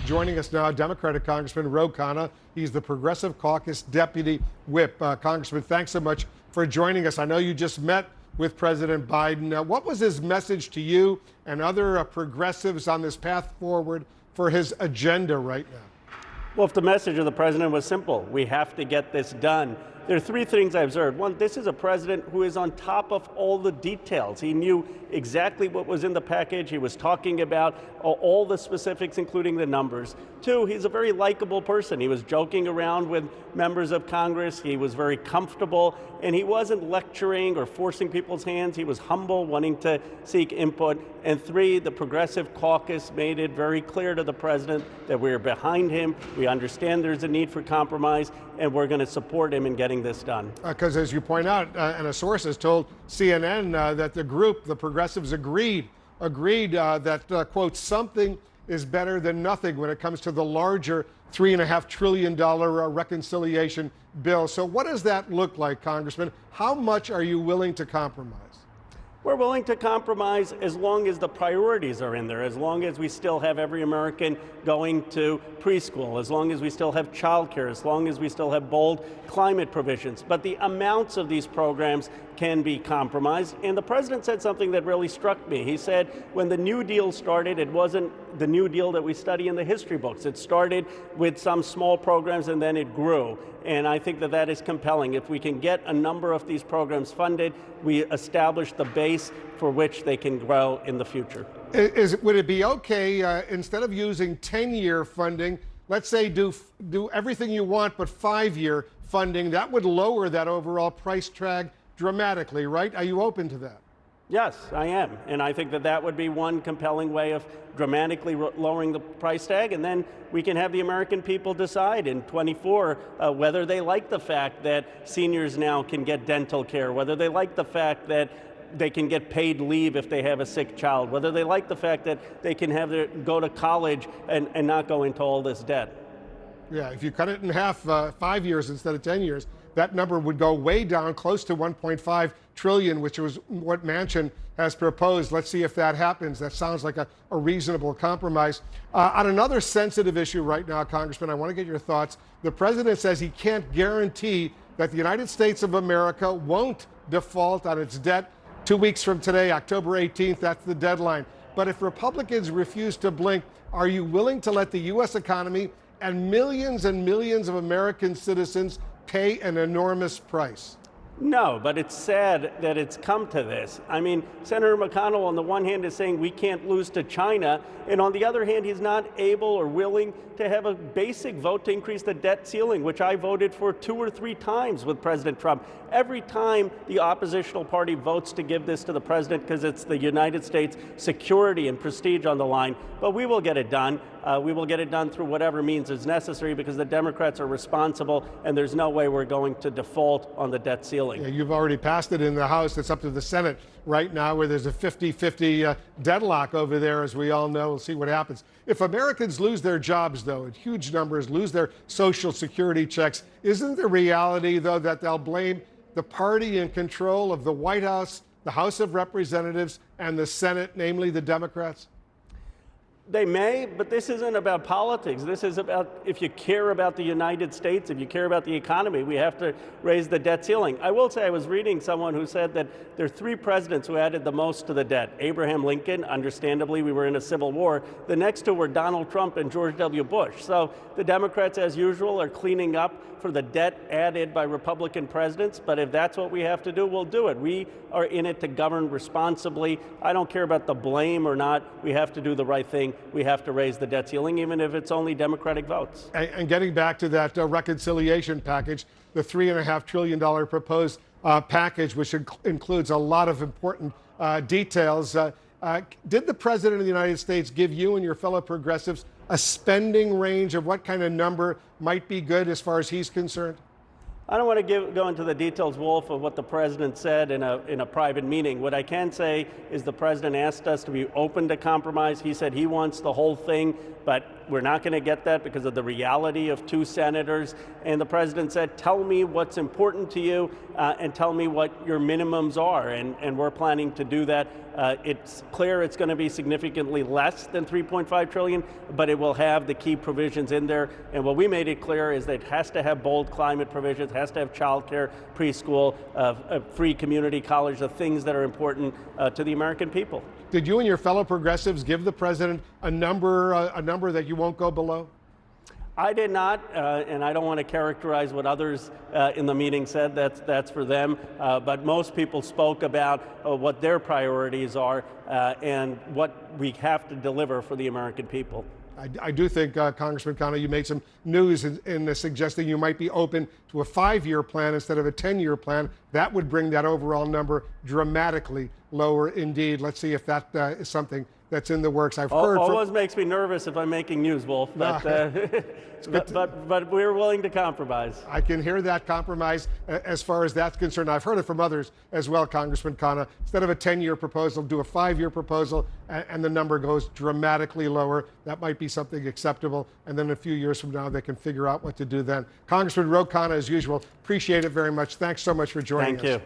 Joining us now, Democratic Congressman Khanna. He's the Progressive Caucus Deputy Whip. Congressman, thanks so much for joining us. I know you just met with President Biden. What was his message to you and other progressives on this path forward for his agenda right now? Well, if the message of the president was simple, we have to get this done. There are three things I observed. One, this is a president who is on top of all the details. He knew exactly what was in the package. He was talking about all the specifics, including the numbers. Two, he's a very likable person. He was joking around with members of Congress. He was very comfortable, and he wasn't lecturing or forcing people's hands. He was humble, wanting to seek input. And three, the Progressive Caucus made it very clear to the president that we're behind him. We understand there's a need for compromise, and we're going to support him in getting this done. Because as you point out, and a source has told CNN that the group, the progressives, agreed that, quote, something is better than nothing when it comes to the larger $3.5 trillion reconciliation bill. So what does that look like, Congressman? How much are you willing to compromise? We're willing to compromise as long as the priorities are in there, as long as we still have every American going to preschool, as long as we still have childcare, as long as we still have bold climate provisions. But the amounts of these programs can be compromised. And the president said something that really struck me. He said when the New Deal started, it wasn't the New Deal that we study in the history books. It started with some small programs and then it grew. And I think that that is compelling. If we can get a number of these programs funded, we establish the base for which they can grow in the future. Would it be okay, instead of using 10-year funding, let's say do everything you want but 5-year funding? That would lower that overall price tag dramatically, right? Are you open to that? Yes, I am. And I think that that would be one compelling way of dramatically lowering the price tag. And then we can have the American people decide in 24 whether they like the fact that seniors now can get dental care, whether they like the fact that they can get paid leave if they have a sick child, whether they like the fact that they can go to college and not go into all this debt. Yeah, if you cut it in half, 5 years instead of 10 years, that number would go way down, close to $1.5 trillion, which was what Manchin has proposed. Let's see if that happens. That sounds like a reasonable compromise. On another sensitive issue right now, Congressman, I want to get your thoughts. The president says he can't guarantee that the United States of America won't default on its debt 2 weeks from today, October 18th. That's the deadline. But if Republicans refuse to blink, are you willing to let the U.S. economy and millions of American citizens pay an enormous price? No, but it's sad that it's come to this. I mean, Senator McConnell on the one hand is saying we can't lose to China, and on the other hand, he's not able or willing to have a basic vote to increase the debt ceiling, which I voted for 2 or 3 times with President Trump. Every time the oppositional party votes to give this to the president because it's the United States security and prestige on the line, but we will get it done. We will get it done through whatever means is necessary because the Democrats are responsible and there's no way we're going to default on the debt ceiling. Yeah, you've already passed it in the House. It's up to the Senate right now where there's a 50-50 deadlock over there, as we all know. We'll see what happens. If Americans lose their jobs, though, in huge numbers, lose their Social Security checks, isn't the reality, though, that they'll blame the party in control of the White House, the House of Representatives, and the Senate, namely the Democrats? They may, but this isn't about politics. This is about if you care about the United States, if you care about the economy, we have to raise the debt ceiling. I will say I was reading someone who said that there are 3 presidents who added the most to the debt. Abraham Lincoln, understandably, we were in a civil war. The next 2 were Donald Trump and George W. Bush. So the Democrats, as usual, are cleaning up for the debt added by Republican presidents. But if that's what we have to do, we'll do it. We are in it to govern responsibly. I don't care about the blame or not. We have to do the right thing. We have to raise the debt ceiling, even if it's only Democratic votes. And getting back to that reconciliation package, the $3.5 trillion proposed package, which includes a lot of important details. Did the President of the United States give you and your fellow progressives a spending range of what kind of number might be good as far as he's concerned? I don't want to go into the details, Wolf, of what the president said in a private meeting. What I can say is the president asked us to be open to compromise. He said he wants the whole thing, but we're not going to get that because of the reality of 2 senators. And the president said, tell me what's important to you and tell me what your minimums are. And we're planning to do that. It's clear it's going to be significantly less than $3.5 trillion, but it will have the key provisions in there. And what we made it clear is that it has to have bold climate provisions, has to have childcare, preschool, a free community college, the things that are important to the American people. Did you and your fellow progressives give the president a number that you won't go below? I did not, and I don't want to characterize what others in the meeting said. That's for them. But most people spoke about what their priorities are and what we have to deliver for the American people. I do think, Congressman Khanna, you made some news in suggesting you might be open to a 5-year plan instead of a 10-year plan. That would bring that overall number dramatically lower indeed. Let's see if that is something that's in the works. I've heard always makes me nervous if I'm making news, Wolf, but, but we're willing to compromise. I can hear that compromise as far as that's concerned. I've heard it from others as well, Congressman Khanna. Instead of a 10-year proposal, do a 5-year proposal, and the number goes dramatically lower. That might be something acceptable, and then a few years from now, they can figure out what to do then. Congressman Khanna, as usual, appreciate it very much. Thanks so much for joining us. Thank you.